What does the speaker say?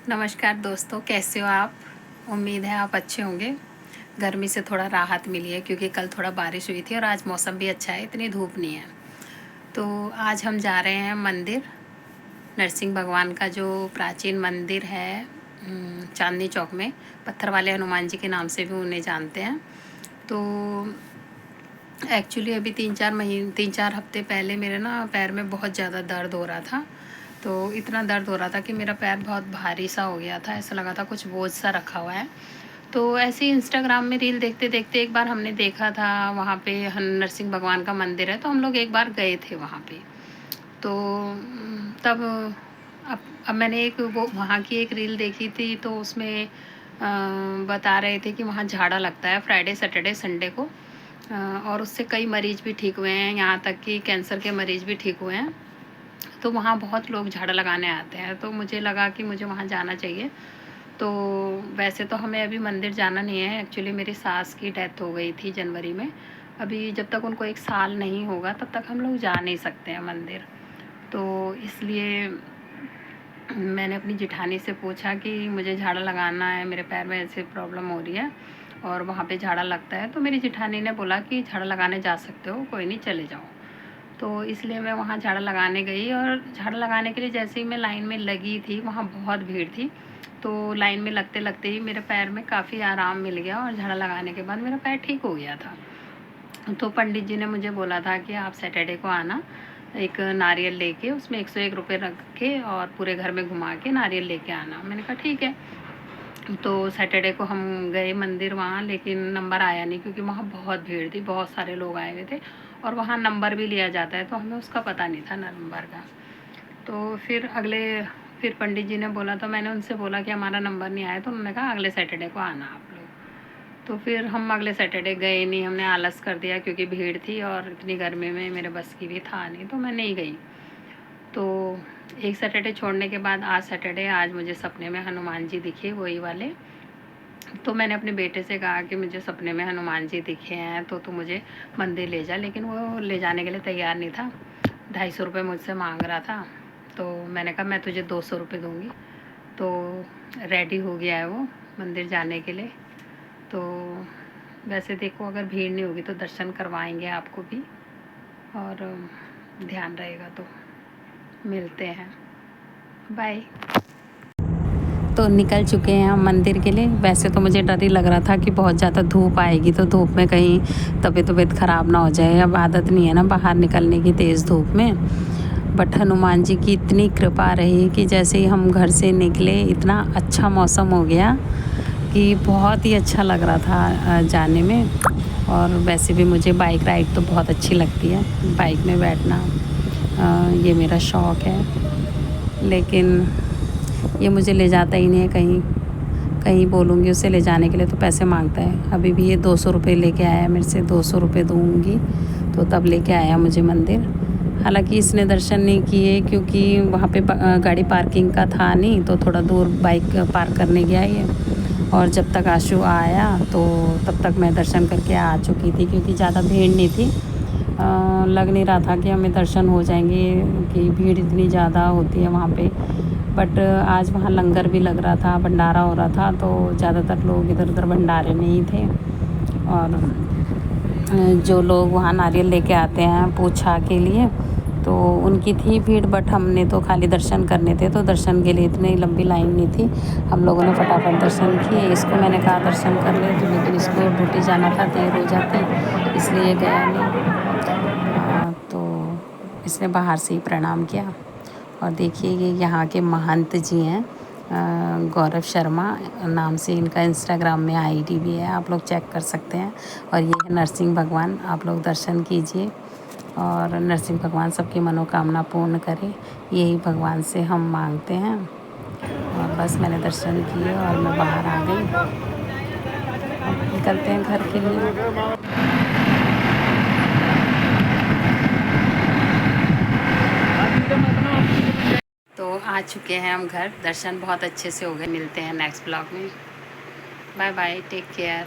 नमस्कार दोस्तों, कैसे हो आप? उम्मीद है आप अच्छे होंगे। गर्मी से थोड़ा राहत मिली है क्योंकि कल थोड़ा बारिश हुई थी और आज मौसम भी अच्छा है, इतनी धूप नहीं है। तो आज हम जा रहे हैं मंदिर, नरसिंह भगवान का जो प्राचीन मंदिर है चांदनी चौक में, पत्थर वाले हनुमान जी के नाम से भी उन्हें जानते हैं। तो एक्चुअली अभी 3-4 हफ्ते पहले मेरे ना पैर में बहुत ज़्यादा दर्द हो रहा था। तो इतना दर्द हो रहा था कि मेरा पैर बहुत भारी सा हो गया था, ऐसा लगा था कुछ बोझ सा रखा हुआ है। तो ऐसे ही इंस्टाग्राम में रील देखते देखते एक बार हमने देखा था, वहाँ पे नरसिंह भगवान का मंदिर है, तो हम लोग एक बार गए थे वहाँ पे। तो तब अब मैंने एक वो वहाँ की एक रील देखी थी, तो उसमें बता रहे थे कि वहाँ झाड़ा लगता है फ्राइडे सैटरडे संडे को। और उससे कई मरीज़ भी ठीक हुए हैं, यहाँ तक कि कैंसर के मरीज़ भी ठीक हुए हैं। तो वहाँ बहुत लोग झाड़ा लगाने आते हैं, तो मुझे लगा कि मुझे वहाँ जाना चाहिए। तो वैसे तो हमें अभी मंदिर जाना नहीं है, एक्चुअली मेरी सास की डेथ हो गई थी जनवरी में। अभी जब तक उनको 1 साल नहीं होगा तब तक हम लोग जा नहीं सकते हैं मंदिर। तो इसलिए मैंने अपनी जेठानी से पूछा कि मुझे झाड़ा लगाना है, मेरे पैर में ऐसे प्रॉब्लम हो रही है और वहाँ पे झाड़ा लगता है। तो मेरी जेठानी ने बोला कि झाड़ा लगाने जा सकते हो, कोई नहीं चले जाओ। तो इसलिए मैं वहाँ झाड़ा लगाने गई और झाड़ा लगाने के लिए जैसे ही मैं लाइन में लगी थी, वहाँ बहुत भीड़ थी। तो लाइन में लगते लगते ही मेरे पैर में काफ़ी आराम मिल गया और झाड़ा लगाने के बाद मेरा पैर ठीक हो गया था। तो पंडित जी ने मुझे बोला था कि आप सैटरडे को आना, एक नारियल लेके उसमें 101 रुपये रख के और पूरे घर में घुमा के नारियल लेके आना। मैंने कहा ठीक है। तो सैटरडे को हम गए मंदिर वहाँ, लेकिन नंबर आया नहीं क्योंकि वहाँ बहुत भीड़ थी, बहुत सारे लोग आए हुए थे और वहाँ नंबर भी लिया जाता है, तो हमें उसका पता नहीं था नंबर का। तो फिर पंडित जी ने बोला, तो मैंने उनसे बोला कि हमारा नंबर नहीं आया, तो उन्होंने कहा अगले सैटरडे को आना आप लोग। तो फिर हम अगले सैटरडे गए नहीं, हमने आलस कर दिया क्योंकि भीड़ थी और इतनी गर्मी में मेरे बस की भी था नहीं, तो मैं नहीं गई। तो एक सैटरडे छोड़ने के बाद आज सैटरडे, आज मुझे सपने में हनुमान जी दिखे, वही वाले। तो मैंने अपने बेटे से कहा कि मुझे सपने में हनुमान जी दिखे हैं, तो तू मुझे मंदिर ले जा, लेकिन वो ले जाने के लिए तैयार नहीं था। 250 रुपये मुझसे मांग रहा था। तो मैंने कहा मैं तुझे 200 रुपये दूँगी। तो रेडी हो गया है वो मंदिर जाने के लिए। तो वैसे देखो, अगर भीड़ नहीं होगी तो दर्शन करवाएंगे आपको भी, और ध्यान रहेगा तो मिलते हैं। बाय। तो निकल चुके हैं हम मंदिर के लिए। वैसे तो मुझे डर ही लग रहा था कि बहुत ज़्यादा धूप आएगी, तो धूप में कहीं तबीयत ख़राब ना हो जाए। अब आदत नहीं है ना बाहर निकलने की तेज़ धूप में। बट हनुमान जी की इतनी कृपा रही कि जैसे ही हम घर से निकले, इतना अच्छा मौसम हो गया कि बहुत ही अच्छा लग रहा था जाने में। और वैसे भी मुझे बाइक राइड तो बहुत अच्छी लगती है, बाइक में बैठना ये मेरा शौक़ है। लेकिन ये मुझे ले जाता ही नहीं है कहीं। कहीं बोलूँगी उसे ले जाने के लिए तो पैसे मांगता है। अभी भी ये 200 रुपये लेके आया मेरे से, 200 रुपये दूँगी तो तब लेके आया मुझे मंदिर। हालांकि इसने दर्शन नहीं किए क्योंकि वहाँ पे गाड़ी पार्किंग का था नहीं, तो थोड़ा दूर बाइक पार्क करने गया ये। और जब तक आशु आया तो तब तक मैं दर्शन करके आ चुकी थी, क्योंकि ज़्यादा भीड़ नहीं थी। लग नहीं रहा था कि हमें दर्शन हो जाएंगे, कि भीड़ इतनी ज़्यादा होती है वहाँ पे। बट आज वहाँ लंगर भी लग रहा था, भंडारा हो रहा था, तो ज़्यादातर लोग इधर उधर भंडारे में ही थे। और जो लोग वहाँ नारियल लेके आते हैं पूछा के लिए, तो उनकी थी भीड़। बट हमने तो खाली दर्शन करने थे, तो दर्शन के लिए इतनी लंबी लाइन नहीं थी। हम लोगों ने फटाफट दर्शन किए। इसको मैंने कहा दर्शन कर ले तो, लेकिन इसको ड्यूटी जाना था, देर हो जाती, इसलिए गया नहीं। तो इसने बाहर से ही प्रणाम किया। और देखिए ये यहाँ के महंत जी हैं, गौरव शर्मा नाम से इनका इंस्टाग्राम में आईडी भी है, आप लोग चेक कर सकते हैं। और ये है नरसिंह भगवान, आप लोग दर्शन कीजिए और नरसिंह भगवान सबकी मनोकामना पूर्ण करें, यही भगवान से हम मांगते हैं। और बस मैंने दर्शन किए और मैं बाहर आ गई। अब निकलते हैं घर के लिए। तो आ चुके हैं हम घर, दर्शन बहुत अच्छे से हो गए। मिलते हैं नेक्स्ट ब्लॉग में। Bye bye, take care.